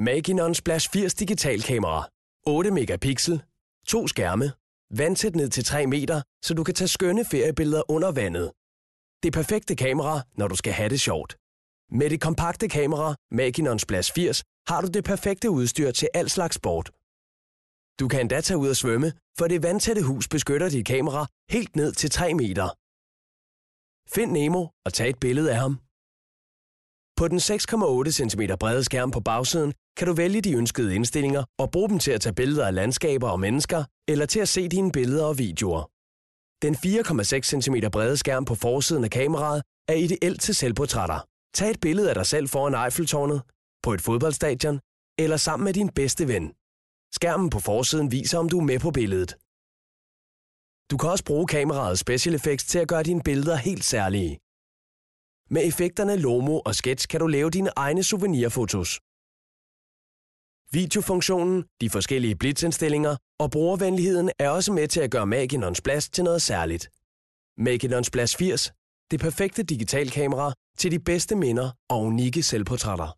Maginon Splash 80 digitalkamera. 8 megapixel, 2 skærme, vandtæt ned til 3 meter, så du kan tage skønne feriebilleder under vandet. Det perfekte kamera, når du skal have det sjovt. Med det kompakte kamera Maginon Splash 80 har du det perfekte udstyr til al slags sport. Du kan endda tage ud og svømme, for det vandtætte hus beskytter dit kamera helt ned til 3 meter. Find Nemo og tag et billede af ham. På den 6,8 cm brede skærm på bagsiden kan du vælge de ønskede indstillinger og bruge dem til at tage billeder af landskaber og mennesker, eller til at se dine billeder og videoer. Den 4,6 cm brede skærm på forsiden af kameraet er ideelt til selvportrætter. Tag et billede af dig selv foran Eiffeltårnet, på et fodboldstadion eller sammen med din bedste ven. Skærmen på forsiden viser, om du er med på billedet. Du kan også bruge kameraets special effects til at gøre dine billeder helt særlige. Med effekterne Lomo og Sketch kan du lave dine egne souvenirfotos. Videofunktionen, de forskellige blitzindstillinger og brugervenligheden er også med til at gøre Maginon Splash til noget særligt. Maginon Splash 80, det perfekte digitalkamera til de bedste minder og unikke selvportrætter.